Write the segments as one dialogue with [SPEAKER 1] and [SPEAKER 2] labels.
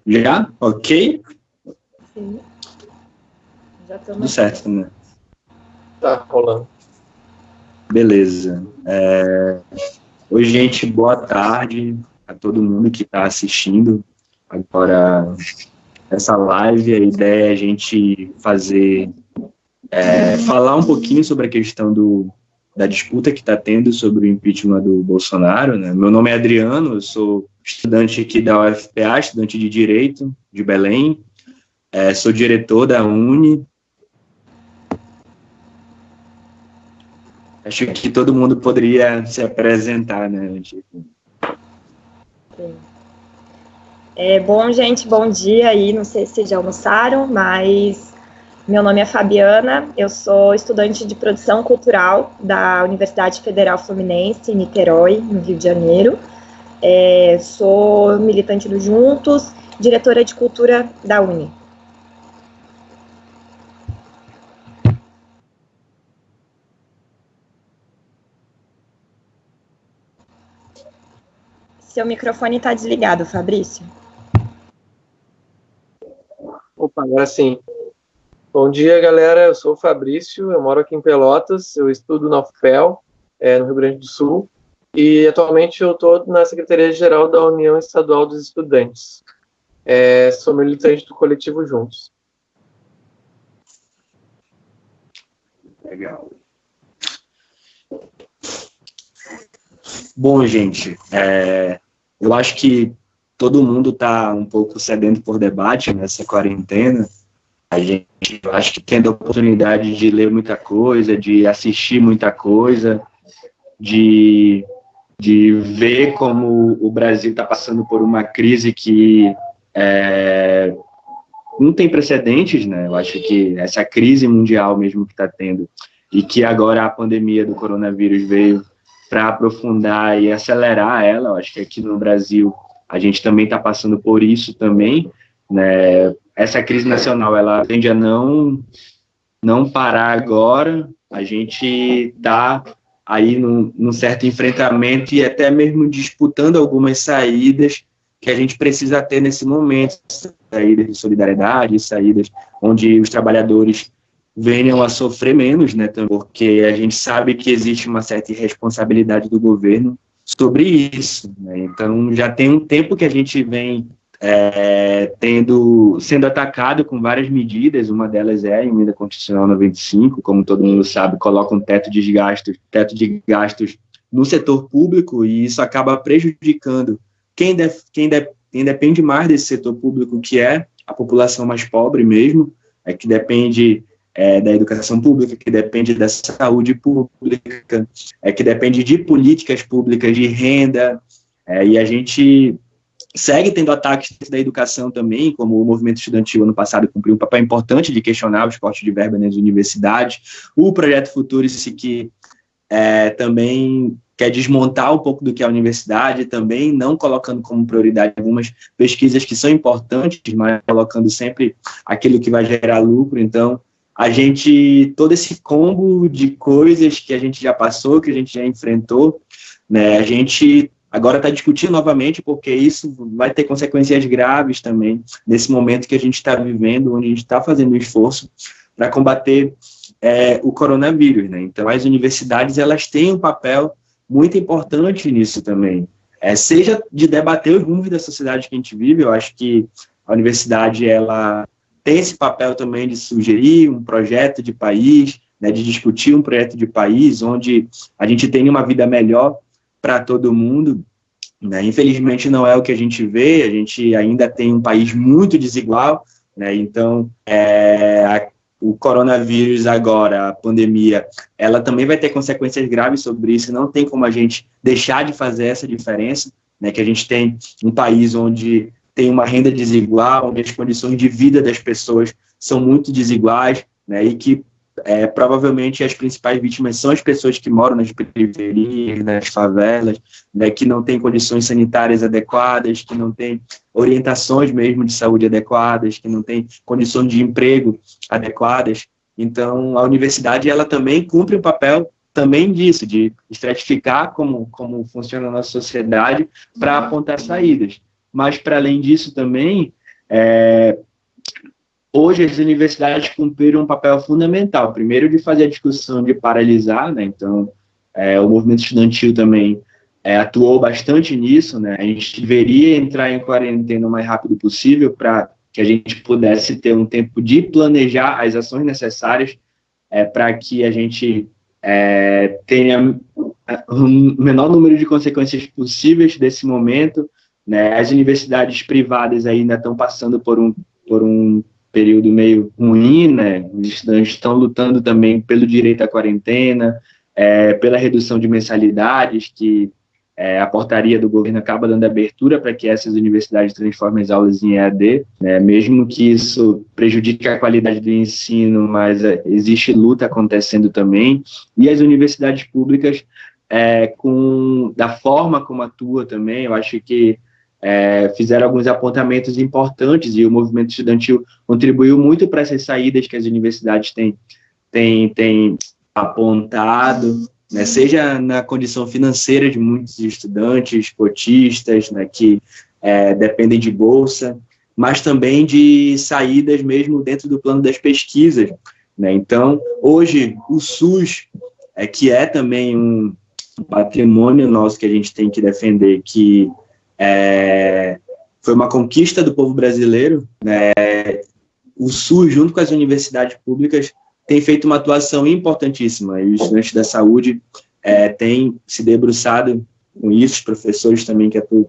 [SPEAKER 1] Já? Ok?
[SPEAKER 2] Sim. Já
[SPEAKER 1] Tudo certo, né?
[SPEAKER 3] Tá rolando.
[SPEAKER 1] Beleza. Oi, gente, boa tarde a todo mundo que está assistindo. Agora, essa live, a ideia é a gente falar um pouquinho sobre a questão da disputa que está tendo sobre o impeachment do Bolsonaro, né? Meu nome é Adriano, eu sou estudante aqui da UFPA, estudante de Direito de Belém, sou diretor da Uni. Acho que todo mundo poderia se apresentar, né? Tipo.
[SPEAKER 2] Bom, gente, bom dia aí, não sei se já almoçaram, mas meu nome é Fabiana, eu sou estudante de produção cultural da Universidade Federal Fluminense, em Niterói, no Rio de Janeiro. Sou militante do Juntos, diretora de cultura da Uni. Seu microfone está desligado, Fabrício.
[SPEAKER 3] Opa, agora sim. Bom dia, galera. Eu sou o Fabrício, eu moro aqui em Pelotas, eu estudo na UFPEL, no Rio Grande do Sul, e atualmente eu estou na Secretaria-Geral da União Estadual dos Estudantes. Sou militante do coletivo Juntos.
[SPEAKER 1] Legal. Bom, gente, eu acho que todo mundo está um pouco sedento por debate nessa quarentena. A gente, eu acho que tendo a oportunidade de ler muita coisa, de assistir muita coisa, de ver como o Brasil está passando por uma crise que não tem precedentes, né? Eu acho que essa crise mundial mesmo que está tendo, e que agora a pandemia do coronavírus veio para aprofundar e acelerar ela. Eu acho que aqui no Brasil a gente também está passando por isso também, né? Essa crise nacional, ela tende a não parar agora. A gente está aí num certo enfrentamento e até mesmo disputando algumas saídas que a gente precisa ter nesse momento, saídas de solidariedade, saídas onde os trabalhadores venham a sofrer menos, né, porque a gente sabe que existe uma certa irresponsabilidade do governo sobre isso, né? Então já tem um tempo que a gente vem sendo atacado com várias medidas. Uma delas é a Emenda Constitucional 95, como todo mundo sabe, coloca um teto de gastos no setor público, e isso acaba prejudicando quem depende mais desse setor público, que é a população mais pobre mesmo, que depende da educação pública, que depende da saúde pública, que depende de políticas públicas de renda, e a gente segue tendo ataques da educação também, como o movimento estudantil ano passado cumpriu um papel importante de questionar os cortes de verba nas universidades, o projeto Futurice, que também quer desmontar um pouco do que é a universidade, também não colocando como prioridade algumas pesquisas que são importantes, mas colocando sempre aquilo que vai gerar lucro. Então, todo esse combo de coisas que a gente já passou, que a gente já enfrentou, né, a gente agora está discutindo novamente, porque isso vai ter consequências graves também nesse momento que a gente está vivendo, onde a gente está fazendo um esforço para combater o coronavírus, né? Então, as universidades, elas têm um papel muito importante nisso também, seja de debater os rumos da sociedade que a gente vive. Eu acho que a universidade, ela tem esse papel também de sugerir um projeto de país, né, de discutir um projeto de país onde a gente tenha uma vida melhor para todo mundo, né? Infelizmente não é o que a gente vê, a gente ainda tem um país muito desigual, né? Então, o coronavírus agora, a pandemia, ela também vai ter consequências graves sobre isso. Não tem como a gente deixar de fazer essa diferença, né? Que a gente tem um país onde tem uma renda desigual, onde as condições de vida das pessoas são muito desiguais, né? E que provavelmente as principais vítimas são as pessoas que moram nas periferias, nas favelas, né, que não têm condições sanitárias adequadas, que não têm orientações mesmo de saúde adequadas, que não têm condições de emprego adequadas. Então, a universidade, ela também cumpre um papel também disso, de estratificar como funciona a nossa sociedade para apontar saídas. Mas, para além disso também, hoje as universidades cumpriram um papel fundamental, primeiro de fazer a discussão de paralisar, né? Então, o movimento estudantil também atuou bastante nisso, né? A gente deveria entrar em quarentena o mais rápido possível para que a gente pudesse ter um tempo de planejar as ações necessárias para que a gente tenha o menor número de consequências possíveis desse momento, né? As universidades privadas ainda estão passando por um período meio ruim, né? Os estudantes estão lutando também pelo direito à quarentena, pela redução de mensalidades, que a portaria do governo acaba dando abertura para que essas universidades transformem as aulas em EAD, né? Mesmo que isso prejudique a qualidade do ensino, mas existe luta acontecendo também, e as universidades públicas, da forma como atua também, eu acho que fizeram alguns apontamentos importantes, e o movimento estudantil contribuiu muito para essas saídas que as universidades têm apontado, né, seja na condição financeira de muitos estudantes, cotistas, né, que dependem de bolsa, mas também de saídas mesmo dentro do plano das pesquisas, né? Então, hoje, o SUS, que é também um patrimônio nosso que a gente tem que defender, que foi uma conquista do povo brasileiro, né? O SUS, junto com as universidades públicas, tem feito uma atuação importantíssima, e os estudantes da saúde têm se debruçado com isso, os professores também que atuam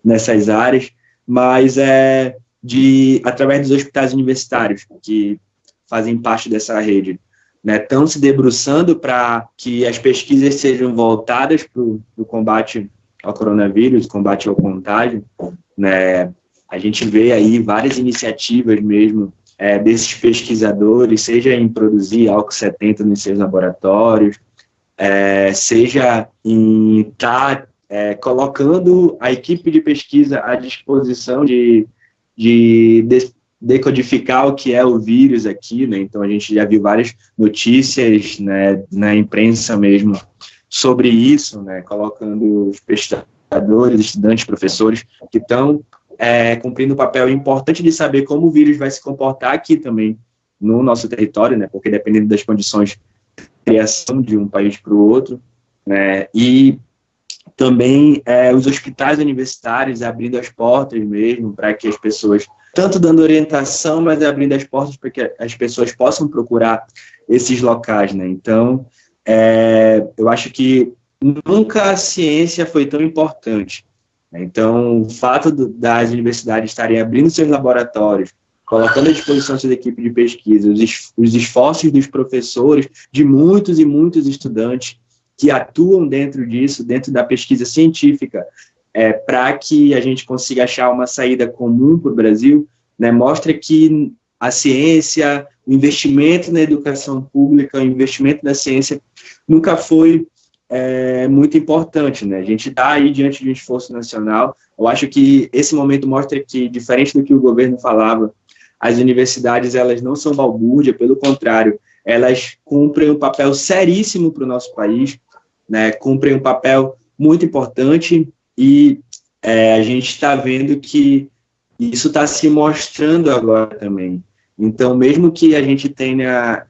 [SPEAKER 1] nessas áreas, mas através dos hospitais universitários, que fazem parte dessa rede, né, estão se debruçando para que as pesquisas sejam voltadas para o combate ao coronavírus, combate ao contágio, né? A gente vê aí várias iniciativas mesmo desses pesquisadores, seja em produzir álcool 70 nos seus laboratórios, seja em estar colocando a equipe de pesquisa à disposição de decodificar o que é o vírus aqui, né? Então, a gente já viu várias notícias, né, na imprensa mesmo sobre isso, né, colocando os pesquisadores, estudantes, professores que estão cumprindo um papel importante de saber como o vírus vai se comportar aqui também no nosso território, né, porque dependendo das condições de criação de um país para o outro, né, e também os hospitais universitários abrindo as portas mesmo para que as pessoas, tanto dando orientação, mas abrindo as portas para que as pessoas possam procurar esses locais, né. Então, eu acho que nunca a ciência foi tão importante. Então, o fato das universidades estarem abrindo seus laboratórios, colocando à disposição suas equipes de pesquisa, os esforços dos professores, de muitos e muitos estudantes que atuam dentro disso, dentro da pesquisa científica, para que a gente consiga achar uma saída comum para o Brasil, né, mostra que a ciência, o investimento na educação pública, o investimento na ciência nunca foi muito importante, né? A gente está aí diante de um esforço nacional. Eu acho que esse momento mostra que, diferente do que o governo falava, as universidades, elas não são balbúrdia, pelo contrário, elas cumprem um papel seríssimo para o nosso país, né? Cumprem um papel muito importante, e a gente está vendo que isso está se mostrando agora também. Então, mesmo que a gente tenha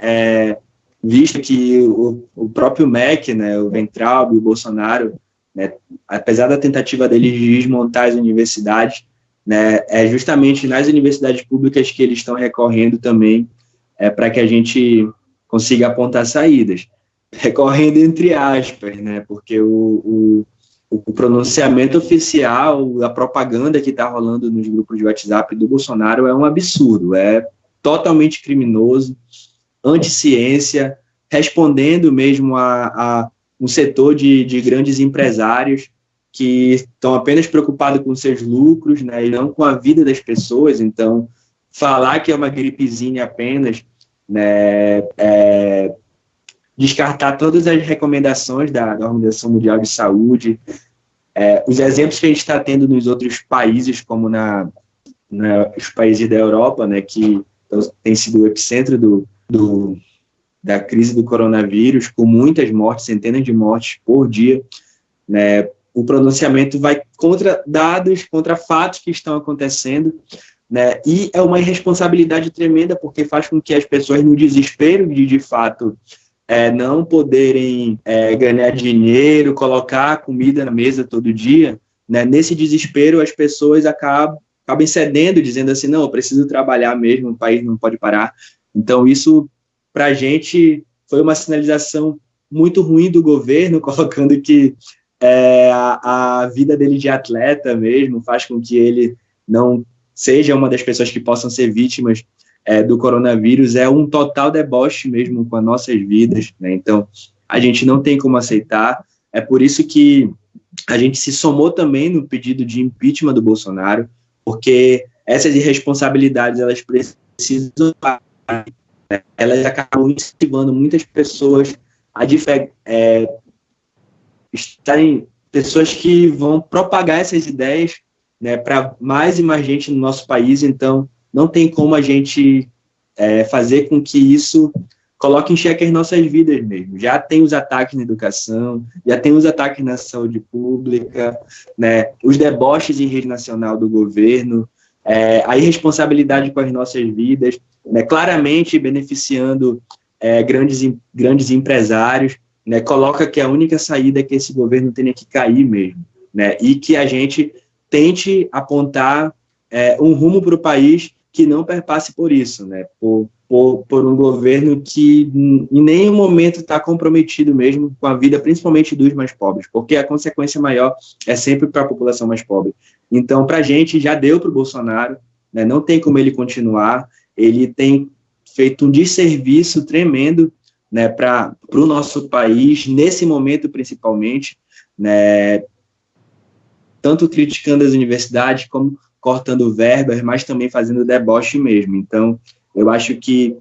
[SPEAKER 1] visto que o próprio MEC, né, o Weintraub e o Bolsonaro, né, apesar da tentativa deles de desmontar as universidades, né, é justamente nas universidades públicas que eles estão recorrendo também para que a gente consiga apontar saídas. Recorrendo entre aspas, né, porque o pronunciamento oficial, a propaganda que está rolando nos grupos de WhatsApp do Bolsonaro é um absurdo, é totalmente criminoso, anti-ciência, respondendo mesmo a um setor de grandes empresários que estão apenas preocupados com seus lucros, né, e não com a vida das pessoas. Então, falar que é uma gripezinha apenas, né, descartar todas as recomendações da Organização Mundial de Saúde, os exemplos que a gente está tendo nos outros países, como os países da Europa, né, que tem sido o epicentro da crise do coronavírus, com muitas mortes, centenas de mortes por dia, né? O pronunciamento vai contra dados, contra fatos que estão acontecendo, né? E é uma irresponsabilidade tremenda, porque faz com que as pessoas, no desespero de fato, não poderem ganhar dinheiro, colocar comida na mesa todo dia, né? Nesse desespero, as pessoas acabam cedendo, dizendo assim, não, eu preciso trabalhar mesmo, o país não pode parar. Então, isso, para a gente, foi uma sinalização muito ruim do governo, colocando que a vida dele de atleta mesmo faz com que ele não seja uma das pessoas que possam ser vítimas do coronavírus. É um total deboche mesmo com as nossas vidas, né? Então, a gente não tem como aceitar. É por isso que a gente se somou também no pedido de impeachment do Bolsonaro, porque essas irresponsabilidades, elas precisam parar, né? Elas acabam incentivando muitas pessoas a estarem, pessoas que vão propagar essas ideias, né, para mais e mais gente no nosso país. Então, não tem como a gente fazer com que isso coloque em xeque as nossas vidas mesmo. Já tem os ataques na educação, já tem os ataques na saúde pública, né, os deboches em rede nacional do governo, a irresponsabilidade com as nossas vidas, né, claramente beneficiando grandes empresários, né, coloca que a única saída é que esse governo tenha que cair mesmo, né, e que a gente tente apontar um rumo para o país que não perpasse por isso, né, por um governo que em nenhum momento está comprometido mesmo com a vida, principalmente dos mais pobres, porque a consequência maior é sempre para a população mais pobre. Então, para a gente, já deu para o Bolsonaro, né, não tem como ele continuar, ele tem feito um desserviço tremendo, né, para o nosso país, nesse momento principalmente, né, tanto criticando as universidades, como cortando verbas, mas também fazendo deboche mesmo. Então, eu acho que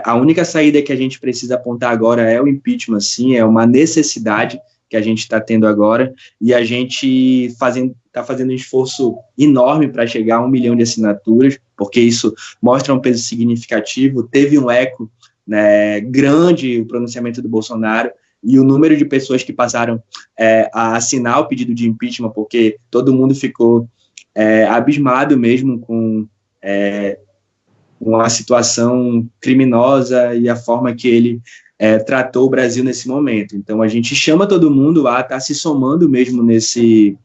[SPEAKER 1] a única saída que a gente precisa apontar agora é o impeachment, sim, é uma necessidade que a gente está tendo agora, e a gente está fazendo um esforço enorme para chegar a 1 milhão de assinaturas, porque isso mostra um peso significativo, teve um eco, né, grande o pronunciamento do Bolsonaro, e o número de pessoas que passaram a assinar o pedido de impeachment, porque todo mundo ficou abismado mesmo com a situação criminosa e a forma que ele tratou o Brasil nesse momento. Então, a gente chama todo mundo a estar se somando mesmo nesse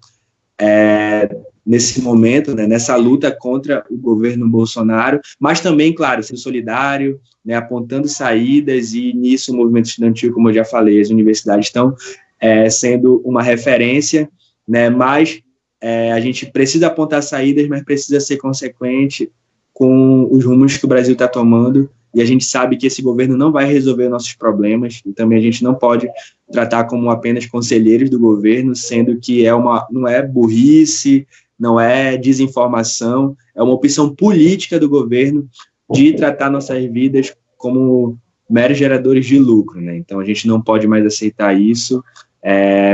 [SPEAKER 1] momento, né, nessa luta contra o governo Bolsonaro, mas também, claro, sendo solidário, né, apontando saídas, e nisso o movimento estudantil, como eu já falei, as universidades estão sendo uma referência, né, mas a gente precisa apontar saídas, mas precisa ser consequente com os rumos que o Brasil está tomando, e a gente sabe que esse governo não vai resolver nossos problemas, e também a gente não pode tratar como apenas conselheiros do governo, sendo que não é burrice, não é desinformação, é uma opção política do governo de tratar nossas vidas como meros geradores de lucro, né? Então, a gente não pode mais aceitar isso,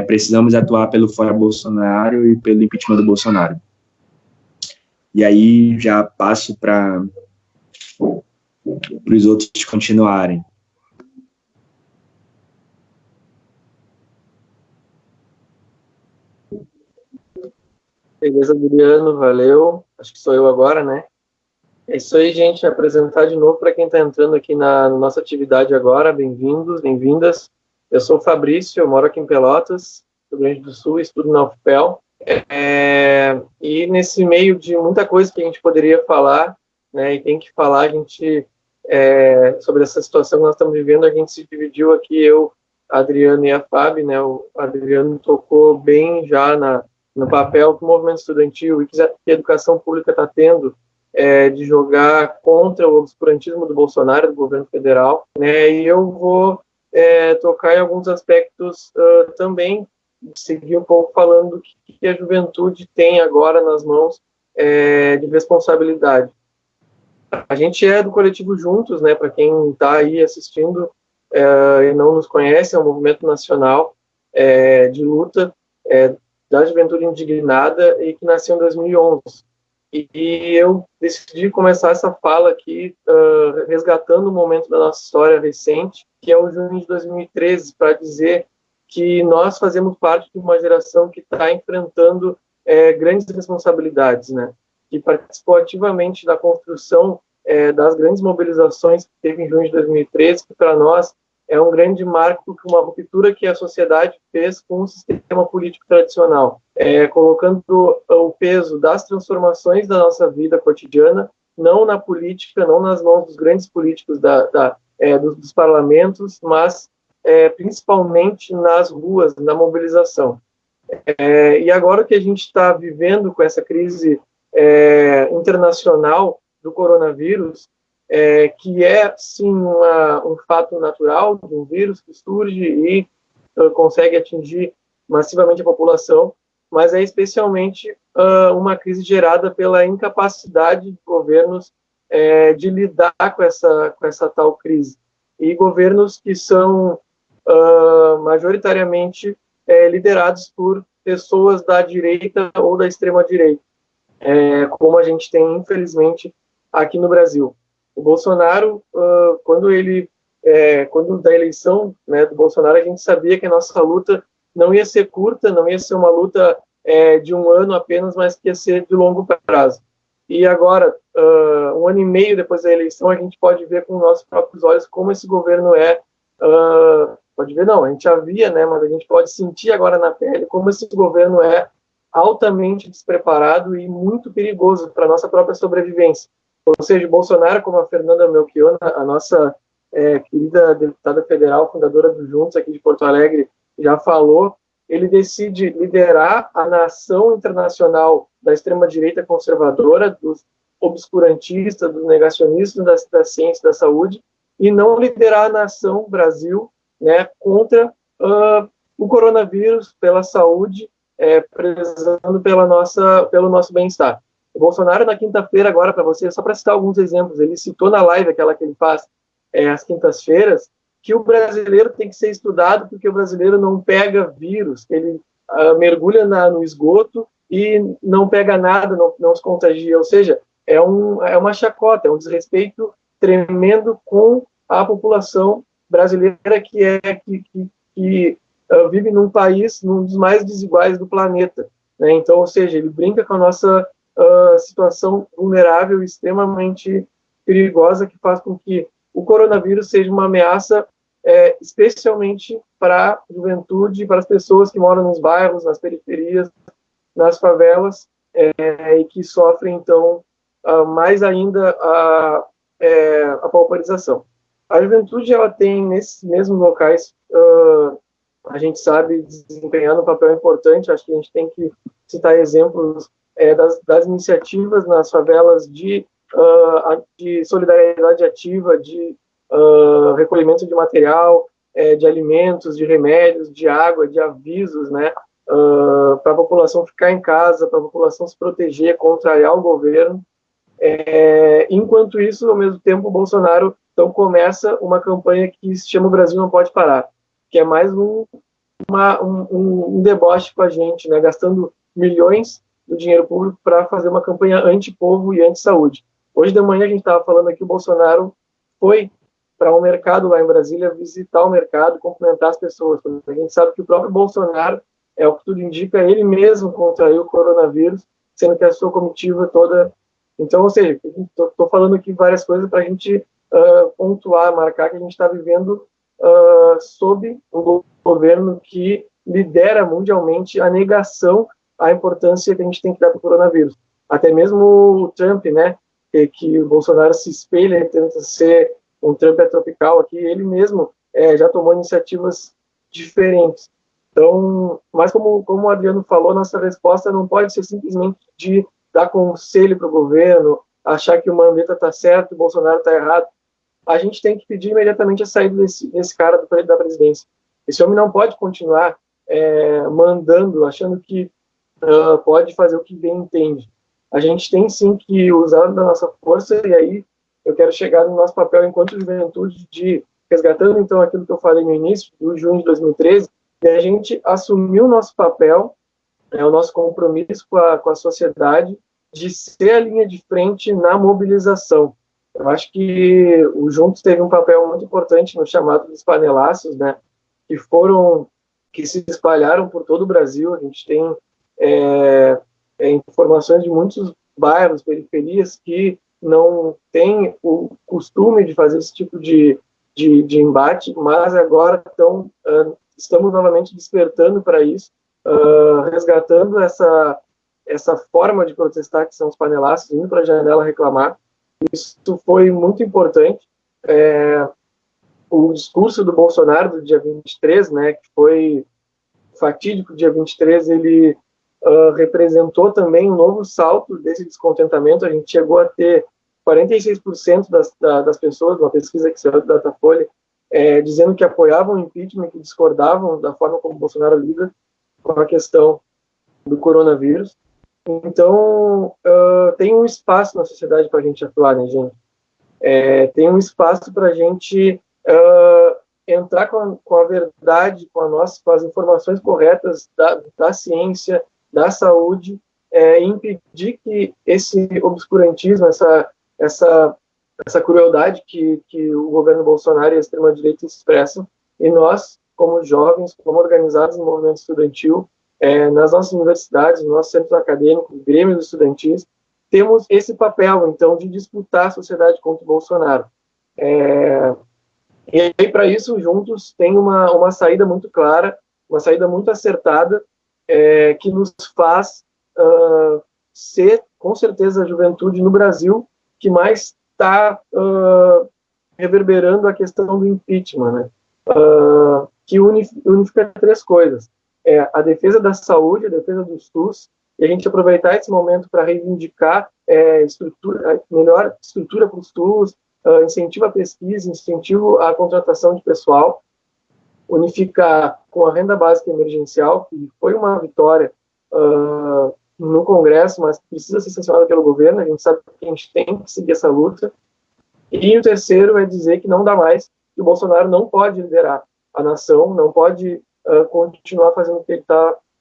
[SPEAKER 1] precisamos atuar pelo fora Bolsonaro e pelo impeachment do Bolsonaro. E aí já passo para os outros continuarem.
[SPEAKER 3] Beleza, Adriano, valeu. Acho que sou eu agora, né? É isso aí, gente. Apresentar de novo para quem está entrando aqui na nossa atividade agora. Bem-vindos, bem-vindas. Eu sou o Fabrício, eu moro aqui em Pelotas, Rio Grande do Sul, estudo na UFPEL. E nesse meio de muita coisa que a gente poderia falar, né, e tem que falar, a gente, sobre essa situação que nós estamos vivendo, a gente se dividiu aqui, eu, a Adriano e a Fábio, né? O Adriano tocou bem já no papel que o movimento estudantil e que a educação pública está tendo de jogar contra o obscurantismo do Bolsonaro, do governo federal, né? E eu vou tocar em alguns aspectos também, seguir um pouco falando do que a juventude tem agora nas mãos de responsabilidade. A gente é do coletivo Juntos, né? Para quem está aí assistindo e não nos conhece, é um movimento nacional de luta da juventude indignada e que nasceu em 2011. E eu decidi começar essa fala aqui, resgatando um momento da nossa história recente, que é o junho de 2013, para dizer que nós fazemos parte de uma geração que está enfrentando grandes responsabilidades, né? Que participou ativamente da construção das grandes mobilizações que teve em junho de 2013, que para nós é um grande marco, uma ruptura que a sociedade fez com o sistema político tradicional, colocando o peso das transformações da nossa vida cotidiana, não na política, não nas mãos dos grandes políticos dos parlamentos, mas principalmente nas ruas, na mobilização. E agora que a gente está vivendo com essa crise internacional do coronavírus, que é, sim, um fato natural de um vírus que surge e consegue atingir massivamente a população, mas é especialmente uma crise gerada pela incapacidade de governos de lidar com essa tal crise. E governos que são majoritariamente liderados por pessoas da direita ou da extrema-direita, como a gente tem, infelizmente, aqui no Brasil. O Bolsonaro, quando da eleição, né, do Bolsonaro, a gente sabia que a nossa luta não ia ser curta, não ia ser uma luta de um ano apenas, mas que ia ser de longo prazo. E agora, 1 ano e meio depois da eleição, a gente pode ver com nossos próprios olhos como esse governo pode ver não, a gente já via, né, mas a gente pode sentir agora na pele como esse governo é altamente despreparado e muito perigoso para a nossa própria sobrevivência. Ou seja, o Bolsonaro, como a Fernanda Melchiona, a nossa querida deputada federal, fundadora do Juntos aqui de Porto Alegre, já falou, ele decide liderar a nação internacional da extrema-direita conservadora, dos obscurantistas, dos negacionistas da ciência e da saúde, e não liderar a nação Brasil, né, contra o coronavírus, pela saúde, prezando pelo nosso bem-estar. O Bolsonaro, na quinta-feira, agora para você, só para citar alguns exemplos, ele citou na live, aquela que ele faz às quintas-feiras, que o brasileiro tem que ser estudado porque o brasileiro não pega vírus, ele mergulha no esgoto e não pega nada, não se contagia, ou seja, é uma chacota, é um desrespeito tremendo com a população brasileira que vive num país, num dos mais desiguais do planeta, né? Então, ou seja, ele brinca com a nossa situação vulnerável e extremamente perigosa, que faz com que o coronavírus seja uma ameaça especialmente para a juventude, para as pessoas que moram nos bairros, nas periferias, nas favelas, e que sofrem, então, mais ainda a pauperização. A juventude, ela tem, nesses mesmos locais, a gente sabe, desempenhando um papel importante. Acho que a gente tem que citar exemplos das iniciativas nas favelas de solidariedade ativa, de recolhimento de material, de alimentos, de remédios, de água, de avisos, né, para a população ficar em casa, para a população se proteger, contrariar o governo. Enquanto isso, ao mesmo tempo, o Bolsonaro então começa uma campanha que se chama O Brasil Não Pode Parar, que é mais um deboche com a gente, né, gastando milhões do dinheiro público para fazer uma campanha anti-povo e anti-saúde. Hoje de manhã a gente estava falando aqui, o Bolsonaro foi para um mercado lá em Brasília, visitar o mercado, cumprimentar as pessoas. A gente sabe que o próprio Bolsonaro, o que tudo indica, ele mesmo contraiu o coronavírus, sendo que a sua comitiva toda... Então, ou seja, estou falando aqui várias coisas para a gente pontuar, marcar que a gente está vivendo sob um governo que lidera mundialmente a negação à importância que a gente tem que dar para o coronavírus. Até mesmo o Trump, né, que o Bolsonaro se espelha, tenta ser um Trump tropical aqui, ele mesmo já tomou iniciativas diferentes. Então, mas como o Adriano falou, nossa resposta não pode ser simplesmente de dar conselho para o governo, achar que o Mandetta está certo e o Bolsonaro está errado. A gente tem que pedir imediatamente a saída desse cara da presidência. Esse homem não pode continuar mandando, achando que pode fazer o que bem entende. A gente tem sim que usar da nossa força, e aí eu quero chegar no nosso papel enquanto juventude, de resgatando então aquilo que eu falei no início, do junho de 2013, e a gente assumir o nosso papel, o nosso compromisso com a sociedade, de ser a linha de frente na mobilização. Eu acho que o Juntos teve um papel muito importante no chamado dos panelaços, né, que se espalharam por todo o Brasil. A gente tem informações de muitos bairros, periferias, que não têm o costume de fazer esse tipo de embate, mas agora estamos novamente despertando para isso, resgatando essa forma de protestar, que são os panelaços, indo para a janela reclamar. Isso foi muito importante. O discurso do Bolsonaro do dia 23, né, que foi fatídico, dia 23, ele representou também um novo salto desse descontentamento. A gente chegou a ter 46% das pessoas, uma pesquisa que saiu do Datafolha, dizendo que apoiavam o impeachment, que discordavam da forma como o Bolsonaro lida com a questão do coronavírus. Então, tem um espaço na sociedade para a gente atuar, né, gente? Tem um espaço para a gente entrar com a verdade, com as informações corretas da ciência, da saúde, e impedir que esse obscurantismo, essa crueldade que o governo Bolsonaro e a extrema-direita expressam. E nós, como jovens, como organizados no movimento estudantil, nas nossas universidades, nos nossos centros acadêmicos, grêmios estudantis, temos esse papel, então, de disputar a sociedade contra o Bolsonaro. E aí, para isso, juntos, tem uma saída muito clara, uma saída muito acertada, que nos faz ser, com certeza, a juventude no Brasil que mais está reverberando a questão do impeachment, né? Que unifica três coisas: a defesa da saúde, a defesa do SUS, e a gente aproveitar esse momento para reivindicar melhor estrutura para o SUS, incentivo à pesquisa, incentivo à contratação de pessoal, unificar com a renda básica emergencial, que foi uma vitória no Congresso, mas precisa ser sancionada pelo governo. A gente sabe que a gente tem que seguir essa luta. E o terceiro é dizer que não dá mais, que o Bolsonaro não pode liderar a nação, não pode continuar fazendo o que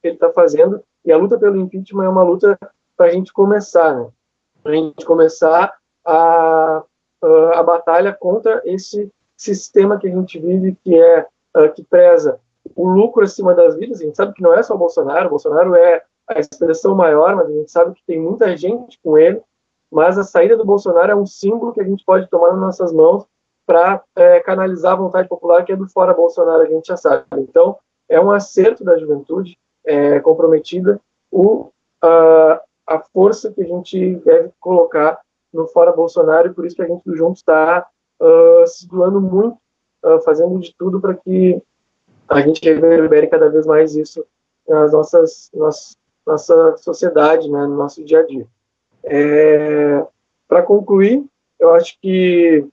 [SPEAKER 3] ele tá fazendo. E a luta pelo impeachment é uma luta para a gente começar, né? Para a gente começar a batalha contra esse sistema que a gente vive, que preza o lucro acima das vidas. A gente sabe que não é só o Bolsonaro é a expressão maior, mas a gente sabe que tem muita gente com ele. Mas a saída do Bolsonaro é um símbolo que a gente pode tomar nas nossas mãos para canalizar a vontade popular, que é do fora Bolsonaro, a gente já sabe. Então, é um acerto da juventude comprometida, a força que a gente deve colocar no fora Bolsonaro, e por isso que a gente do Juntos está se doando muito, fazendo de tudo para que a gente reverbere cada vez mais isso nas nossa sociedade, né, no nosso dia a dia. Para concluir, eu acho que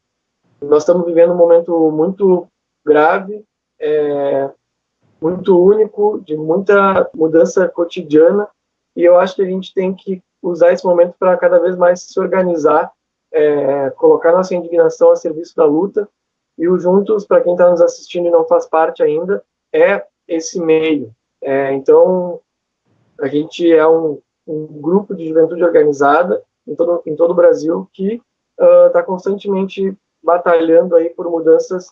[SPEAKER 3] nós estamos vivendo um momento muito grave, muito único, de muita mudança cotidiana, e eu acho que a gente tem que usar esse momento para cada vez mais se organizar, colocar nossa indignação a serviço da luta. E o Juntos, para quem está nos assistindo e não faz parte ainda, é esse meio. Então, a gente é um grupo de juventude organizada em todo o Brasil que está constantemente batalhando aí por mudanças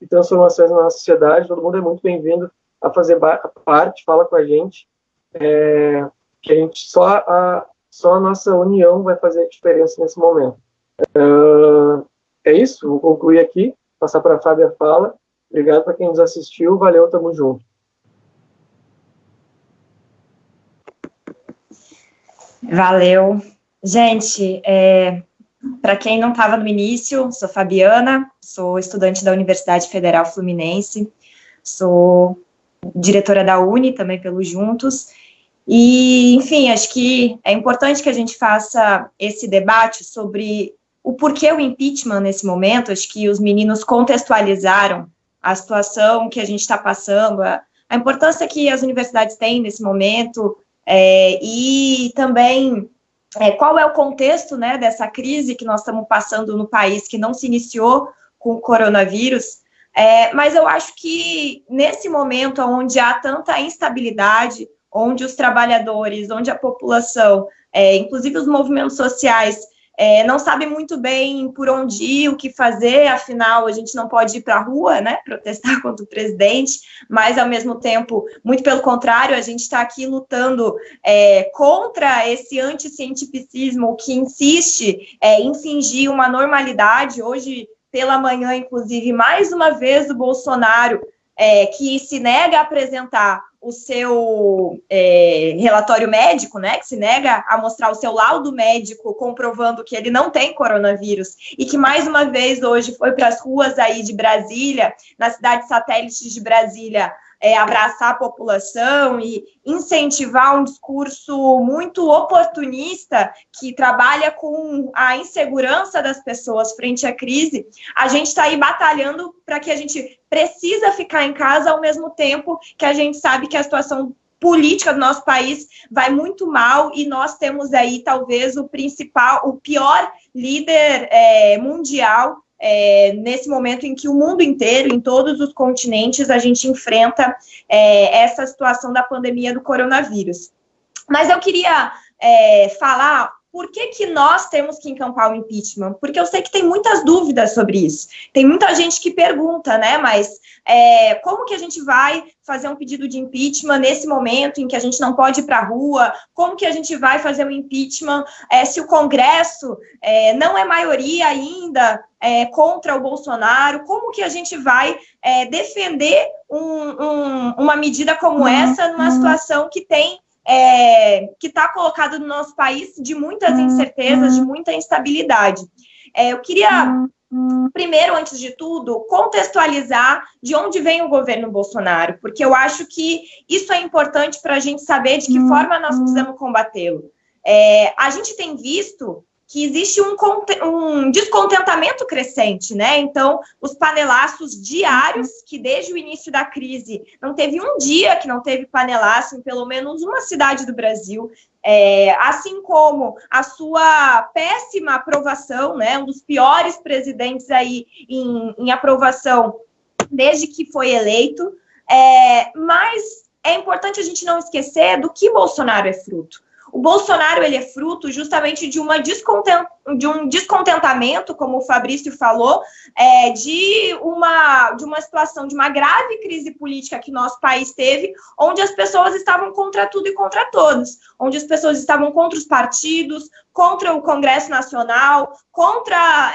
[SPEAKER 3] e transformações na nossa sociedade. Todo mundo é muito bem-vindo a fazer parte, fala com a gente, que a gente só a nossa união vai fazer a diferença nesse momento. É isso, vou concluir aqui, passar para a Fábia fala. Obrigado para quem nos assistiu, valeu, tamo junto.
[SPEAKER 2] Valeu. Gente, para quem não estava no início, sou Fabiana, sou estudante da Universidade Federal Fluminense, sou diretora da Uni, também pelo Juntos, e, enfim, acho que é importante que a gente faça esse debate sobre o porquê o impeachment nesse momento. Acho que os meninos contextualizaram a situação que a gente está passando, a importância que as universidades têm nesse momento, e também qual é o contexto, né, dessa crise que nós estamos passando no país, que não se iniciou com o coronavírus, mas eu acho que nesse momento onde há tanta instabilidade, onde os trabalhadores, onde a população, inclusive os movimentos sociais, não sabem muito bem por onde ir, o que fazer, afinal, a gente não pode ir para a rua, né, protestar contra o presidente, mas, ao mesmo tempo, muito pelo contrário, a gente está aqui lutando contra esse anticientificismo que insiste em fingir uma normalidade. Hoje, pela manhã, inclusive, mais uma vez, o Bolsonaro, que se nega a apresentar o seu relatório médico, né, que se nega a mostrar o seu laudo médico comprovando que ele não tem coronavírus, e que mais uma vez hoje foi para as ruas aí de Brasília, na cidade satélite de Brasília, abraçar a população e incentivar um discurso muito oportunista que trabalha com a insegurança das pessoas frente à crise. A gente está aí batalhando para que a gente precisa ficar em casa, ao mesmo tempo que a gente sabe que a situação política do nosso país vai muito mal, e nós temos aí talvez o pior líder mundial, nesse momento em que o mundo inteiro, em todos os continentes, a gente enfrenta essa situação da pandemia do coronavírus. Mas eu queria falar por que nós temos que encampar o impeachment, porque eu sei que tem muitas dúvidas sobre isso. Tem muita gente que pergunta, né, mas como que a gente vai fazer um pedido de impeachment nesse momento em que a gente não pode ir para a rua? Como que a gente vai fazer um impeachment se o Congresso não é maioria ainda contra o Bolsonaro? Como que a gente vai defender uma medida como essa numa situação que tem que está colocado no nosso país de muitas incertezas, de muita instabilidade? Eu queria, primeiro, antes de tudo, contextualizar de onde vem o governo Bolsonaro, porque eu acho que isso é importante para a gente saber de que forma nós precisamos combatê-lo. A gente tem visto que existe um descontentamento crescente, né? Então, os panelaços diários, que desde o início da crise não teve um dia que não teve panelaço em pelo menos uma cidade do Brasil, assim como a sua péssima aprovação, né? Um dos piores presidentes aí em aprovação desde que foi eleito, mas é importante a gente não esquecer do que Bolsonaro é fruto. O Bolsonaro, ele é fruto justamente de um descontentamento, como o Fabrício falou, de uma situação, de uma grave crise política que nosso país teve, onde as pessoas estavam contra tudo e contra todos, onde as pessoas estavam contra os partidos, contra o Congresso Nacional, contra,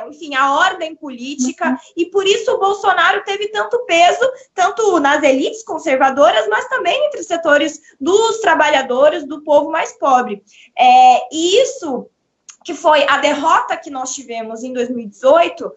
[SPEAKER 2] enfim, a ordem política, e por isso o Bolsonaro teve tanto peso, tanto nas elites conservadoras, mas também entre setores dos trabalhadores, do povo mais pobre. E isso, que foi a derrota que nós tivemos em 2018,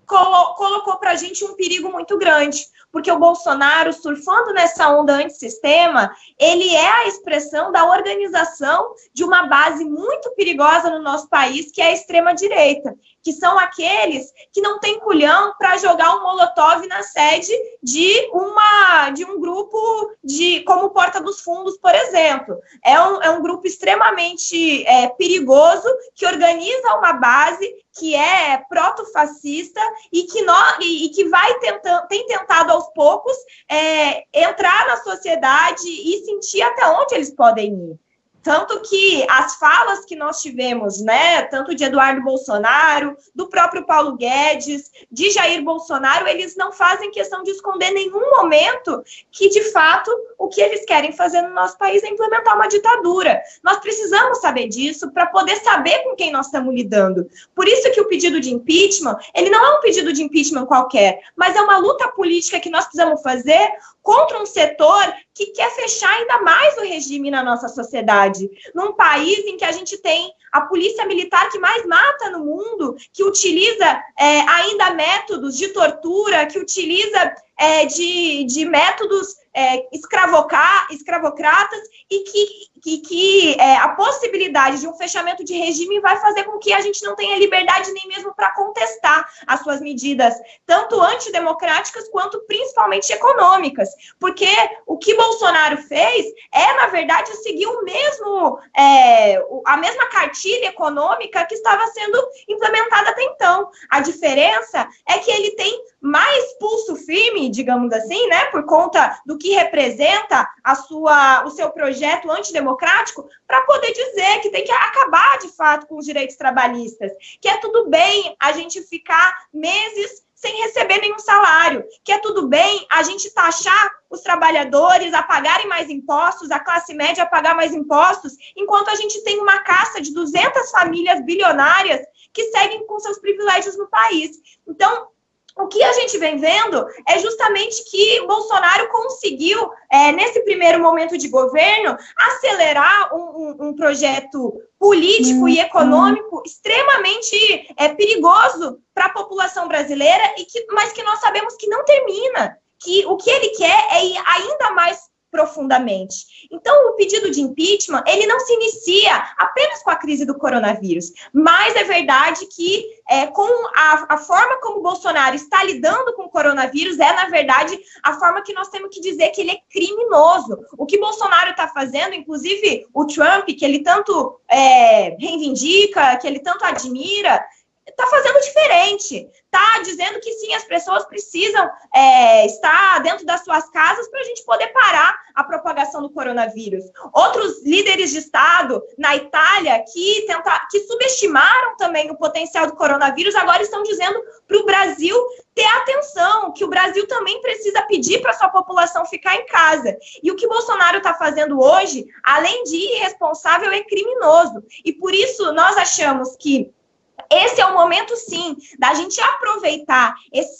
[SPEAKER 2] colocou para a gente um perigo muito grande, porque o Bolsonaro, surfando nessa onda antissistema, ele é a expressão da organização de uma base muito perigosa no nosso país, que é a extrema-direita, que são aqueles que não têm culhão para jogar um molotov na sede de um grupo como Porta dos Fundos, por exemplo. É um grupo extremamente perigoso, que organiza uma base que é proto-fascista e que tem tentado aos poucos entrar na sociedade e sentir até onde eles podem ir. Tanto que as falas que nós tivemos, né, tanto de Eduardo Bolsonaro, do próprio Paulo Guedes, de Jair Bolsonaro, eles não fazem questão de esconder em nenhum momento que, de fato, o que eles querem fazer no nosso país é implementar uma ditadura. Nós precisamos saber disso para poder saber com quem nós estamos lidando. Por isso que o pedido de impeachment, ele não é um pedido de impeachment qualquer, mas é uma luta política que nós precisamos fazer contra um setor que quer fechar ainda mais o regime na nossa sociedade. Num país em que a gente tem a polícia militar que mais mata no mundo, que utiliza ainda métodos de tortura, que utiliza de métodos escravocratas, e que a possibilidade de um fechamento de regime vai fazer com que a gente não tenha liberdade nem mesmo para contestar as suas medidas, tanto antidemocráticas quanto principalmente econômicas, porque o que Bolsonaro fez na verdade, seguir a mesma cartilha econômica que estava sendo implementada até então. A diferença é que ele tem mais pulso firme, digamos assim, né, por conta do que representa o seu projeto antidemocrático, para poder dizer que tem que acabar, de fato, com os direitos trabalhistas, que é tudo bem a gente ficar meses sem receber nenhum salário, que é tudo bem a gente taxar os trabalhadores a pagarem mais impostos, a classe média a pagar mais impostos, enquanto a gente tem uma casta de 200 famílias bilionárias que seguem com seus privilégios no país. Então, o que a gente vem vendo é justamente que Bolsonaro conseguiu, nesse primeiro momento de governo, acelerar um projeto político e econômico extremamente perigoso para a população brasileira, mas que nós sabemos que não termina, que o que ele quer é ir ainda mais profundamente. Então, o pedido de impeachment, ele não se inicia apenas com a crise do coronavírus, mas é verdade que com a forma como o Bolsonaro está lidando com o coronavírus na verdade, a forma que nós temos que dizer que ele é criminoso. O que Bolsonaro está fazendo, inclusive o Trump, que ele tanto reivindica, que ele tanto admira, está fazendo diferente, está dizendo que sim, as pessoas precisam estar dentro das suas casas para a gente poder parar a propagação do coronavírus. Outros líderes de Estado na Itália que subestimaram também o potencial do coronavírus, agora estão dizendo para o Brasil ter atenção, que o Brasil também precisa pedir para a sua população ficar em casa. E o que Bolsonaro está fazendo hoje, além de irresponsável, é criminoso. E por isso nós achamos que esse é o momento, sim, da gente aproveitar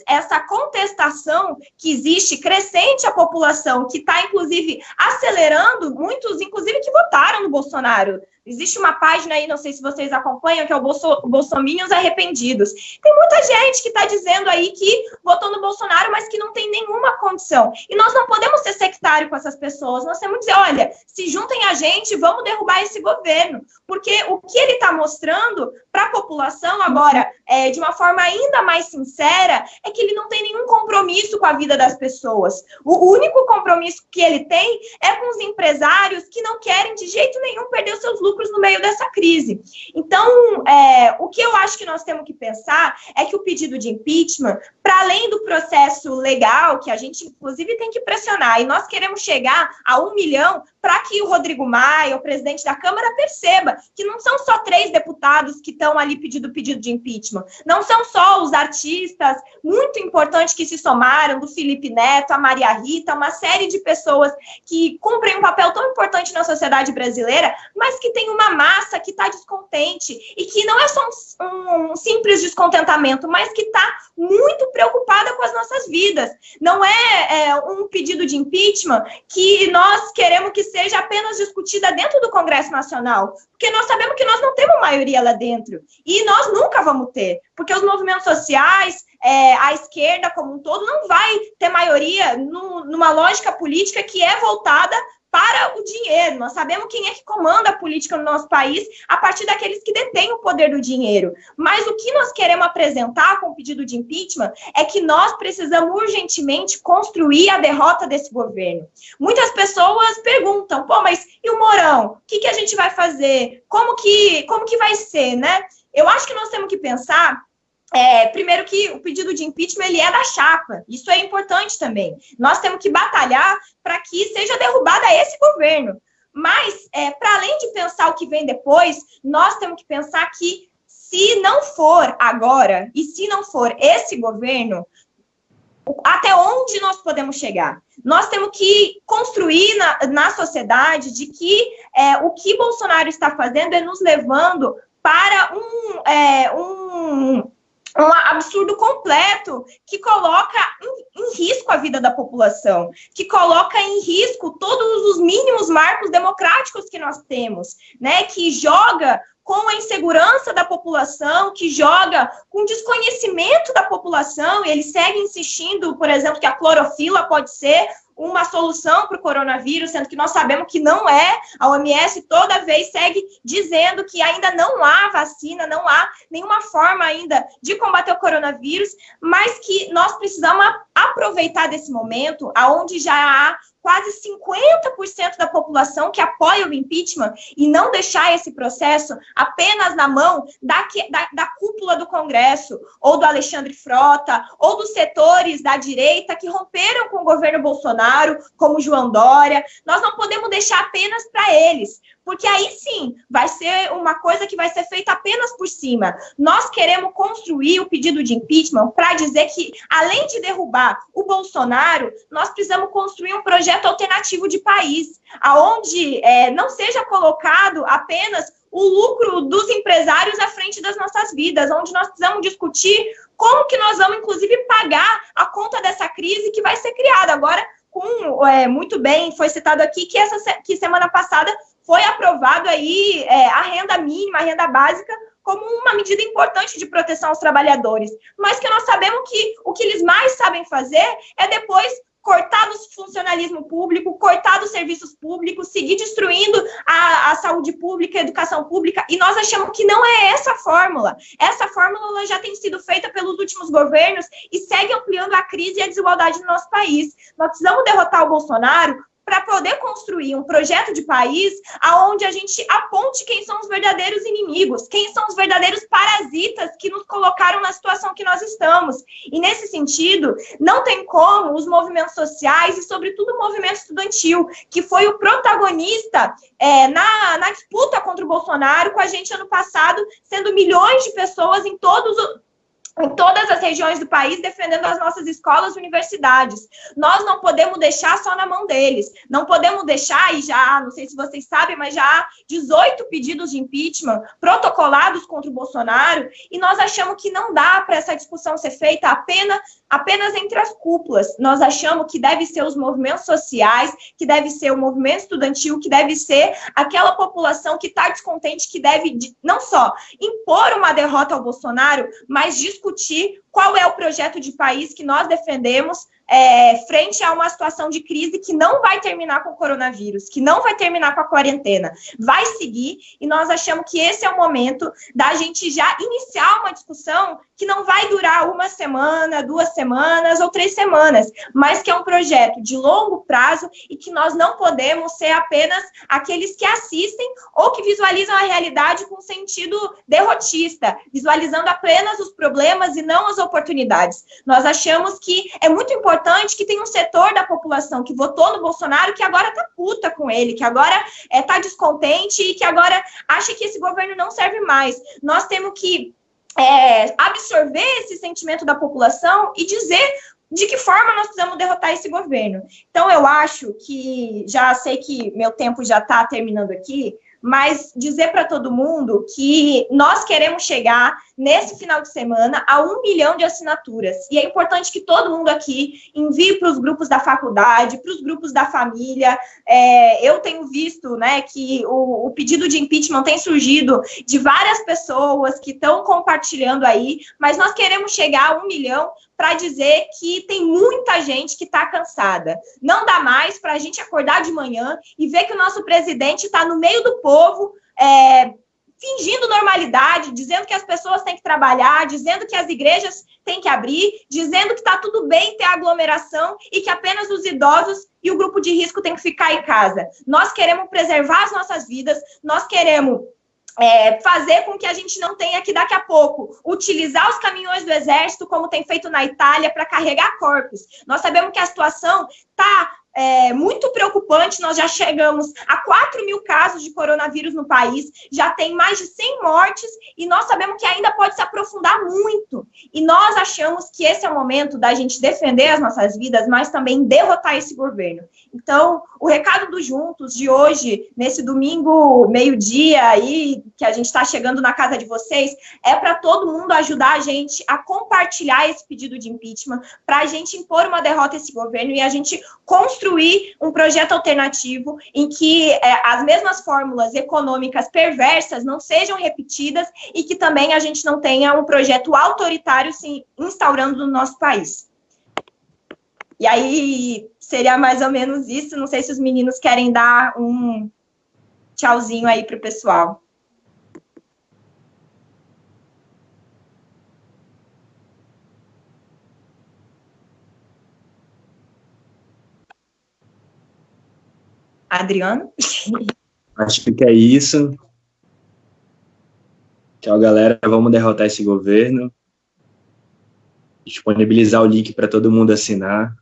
[SPEAKER 2] essa contestação que existe, crescente a população, que está, inclusive, acelerando, muitos, inclusive, que votaram no Bolsonaro. Existe uma página aí, não sei se vocês acompanham, que é o Bolsominions Arrependidos. Tem muita gente que está dizendo aí que votou no Bolsonaro, mas que não tem nenhuma condição. E nós não podemos ser sectários com essas pessoas. Nós temos que dizer, olha, se juntem a gente, vamos derrubar esse governo. Porque o que ele está mostrando para a população agora, de uma forma ainda mais sincera, é que ele não tem nenhum compromisso com a vida das pessoas. O único compromisso que ele tem é com os empresários que não querem de jeito nenhum perder os seus lucros no meio dessa crise. Então, o que eu acho que nós temos que pensar é que o pedido de impeachment, para além do processo legal, que a gente, inclusive, tem que pressionar, e nós queremos chegar a 1 milhão para que o Rodrigo Maia, o presidente da Câmara, perceba que não são só 3 deputados que estão ali pedindo pedido de impeachment, não são só os artistas muito importantes que se somaram, do Felipe Neto, a Maria Rita, uma série de pessoas que cumprem um papel tão importante na sociedade brasileira, mas que tem uma massa que está descontente e que não é só um simples descontentamento, mas que está muito preocupada com as nossas vidas. Não é um pedido de impeachment que nós queremos que seja apenas discutida dentro do Congresso Nacional, porque nós sabemos que nós não temos maioria lá dentro, e nós nunca vamos ter, porque os movimentos sociais, a esquerda como um todo, não vai ter maioria numa lógica política que é voltada para o dinheiro. Nós sabemos quem é que comanda a política no nosso país a partir daqueles que detêm o poder do dinheiro. Mas o que nós queremos apresentar com o pedido de impeachment é que nós precisamos urgentemente construir a derrota desse governo. Muitas pessoas perguntam, mas e o Mourão? O que a gente vai fazer? Como que vai ser, né? Eu acho que nós temos que pensar primeiro que o pedido de impeachment ele é da chapa, isso é importante também. Nós temos que batalhar para que seja derrubada esse governo. Mas, para além de pensar o que vem depois, nós temos que pensar que se não for agora, e se não for esse governo, até onde nós podemos chegar? Nós temos que construir na sociedade de que o que Bolsonaro está fazendo é nos levando para um absurdo completo que coloca em risco a vida da população, que coloca em risco todos os mínimos marcos democráticos que nós temos, né? Que joga com a insegurança da população, que joga com desconhecimento da população, e ele segue insistindo, por exemplo, que a clorofila pode ser uma solução para o coronavírus, sendo que nós sabemos que não é. A OMS toda vez segue dizendo que ainda não há vacina, não há nenhuma forma ainda de combater o coronavírus, mas que nós precisamos aproveitar desse momento, onde já há
[SPEAKER 4] quase 50% da população que apoia o impeachment e não deixar esse processo apenas na mão da cúpula do Congresso, ou do Alexandre Frota, ou dos setores da direita que romperam com o governo Bolsonaro, como João Dória. Nós não podemos deixar apenas para eles, porque aí sim vai ser uma coisa que vai ser feita apenas por cima. Nós queremos construir o pedido de impeachment para dizer que, além de derrubar o Bolsonaro, nós precisamos construir um projeto alternativo de país, aonde não seja colocado apenas o lucro dos empresários à frente das nossas vidas, onde nós precisamos discutir como que nós vamos, inclusive, pagar a conta dessa crise que vai ser criada. Agora, muito bem, foi citado aqui que semana passada foi aprovado aí a renda mínima, a renda básica, como uma medida importante de proteção aos trabalhadores, mas que nós sabemos que o que eles mais sabem fazer é depois cortar do funcionalismo público, cortar dos serviços públicos, seguir destruindo a saúde pública, a educação pública, e nós achamos que não é essa a fórmula. Essa fórmula já tem sido feita pelos últimos governos e segue ampliando a crise e a desigualdade no nosso país. Nós precisamos derrotar o Bolsonaro para poder construir um projeto de país aonde a gente aponte quem são os verdadeiros inimigos, quem são os verdadeiros parasitas que nos colocaram na situação que nós estamos. E, nesse sentido, não tem como os movimentos sociais e, sobretudo, o movimento estudantil, que foi o protagonista na disputa contra o Bolsonaro com a gente ano passado, sendo milhões de pessoas em todas as regiões do país, defendendo as nossas escolas e universidades. Nós não podemos deixar só na mão deles. Não podemos deixar, e já, não sei se vocês sabem, mas já há 18 pedidos de impeachment protocolados contra o Bolsonaro, e nós achamos que não dá para essa discussão ser feita apenas entre as cúpulas. Nós achamos que deve ser os movimentos sociais, que deve ser o movimento estudantil, que deve ser aquela população que está descontente, que deve não só impor uma derrota ao Bolsonaro, mas discutir qual é o projeto de país que nós defendemos frente a uma situação de crise que não vai terminar com o coronavírus, que não vai terminar com a quarentena, vai seguir, e nós achamos que esse é o momento da gente já iniciar uma discussão que não vai durar uma semana, 2 semanas ou 3 semanas, mas que é um projeto de longo prazo e que nós não podemos ser apenas aqueles que assistem ou que visualizam a realidade com sentido derrotista, visualizando apenas os problemas e não as oportunidades. Nós achamos que é muito importante que tem um setor da população que votou no Bolsonaro que agora tá puta com ele, que agora tá descontente e que agora acha que esse governo não serve mais. Nós temos que absorver esse sentimento da população e dizer de que forma nós precisamos derrotar esse governo. Então, eu acho que, já sei que meu tempo já está terminando aqui, mas dizer para todo mundo que nós queremos chegar nesse final de semana a 1 milhão de assinaturas. E é importante que todo mundo aqui envie para os grupos da faculdade, para os grupos da família. Eu tenho visto, né, que o pedido de impeachment tem surgido de várias pessoas que estão compartilhando aí, mas nós queremos chegar a 1 milhão para dizer que tem muita gente que está cansada. Não dá mais para a gente acordar de manhã e ver que o nosso presidente está no meio do povo, fingindo normalidade, dizendo que as pessoas têm que trabalhar, dizendo que as igrejas têm que abrir, dizendo que está tudo bem ter aglomeração e que apenas os idosos e o grupo de risco têm que ficar em casa. Nós queremos preservar as nossas vidas, nós queremos fazer com que a gente não tenha que, daqui a pouco, utilizar os caminhões do Exército, como tem feito na Itália, para carregar corpos. Nós sabemos que a situação está muito preocupante, nós já chegamos a 4.000 casos de coronavírus no país, já tem mais de 100 mortes, e nós sabemos que ainda pode se aprofundar muito. E nós achamos que esse é o momento da gente defender as nossas vidas, mas também derrotar esse governo. Então, o recado do Juntos de hoje, nesse domingo, meio-dia, aí, que a gente está chegando na casa de vocês, é para todo mundo ajudar a gente a compartilhar esse pedido de impeachment, para a gente impor uma derrota a esse governo e a gente construir um projeto alternativo em que as mesmas fórmulas econômicas perversas não sejam repetidas e que também a gente não tenha um projeto autoritário se instaurando no nosso país. E aí, seria mais ou menos isso. Não sei se os meninos querem dar um tchauzinho aí para o pessoal. Adriano?
[SPEAKER 1] Acho que é isso. Tchau, galera. Vamos derrotar esse governo. Disponibilizar o link para todo mundo assinar.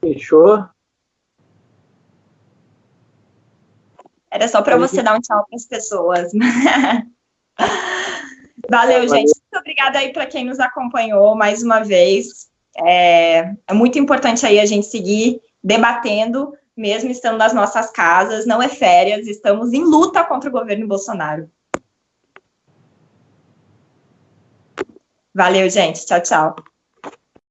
[SPEAKER 3] Fechou?
[SPEAKER 4] Era só para você dar um tchau para as pessoas. Valeu, gente. Muito obrigada aí para quem nos acompanhou mais uma vez. É muito importante aí a gente seguir debatendo, mesmo estando nas nossas casas. Não é férias, estamos em luta contra o governo Bolsonaro. Valeu, gente. Tchau, tchau.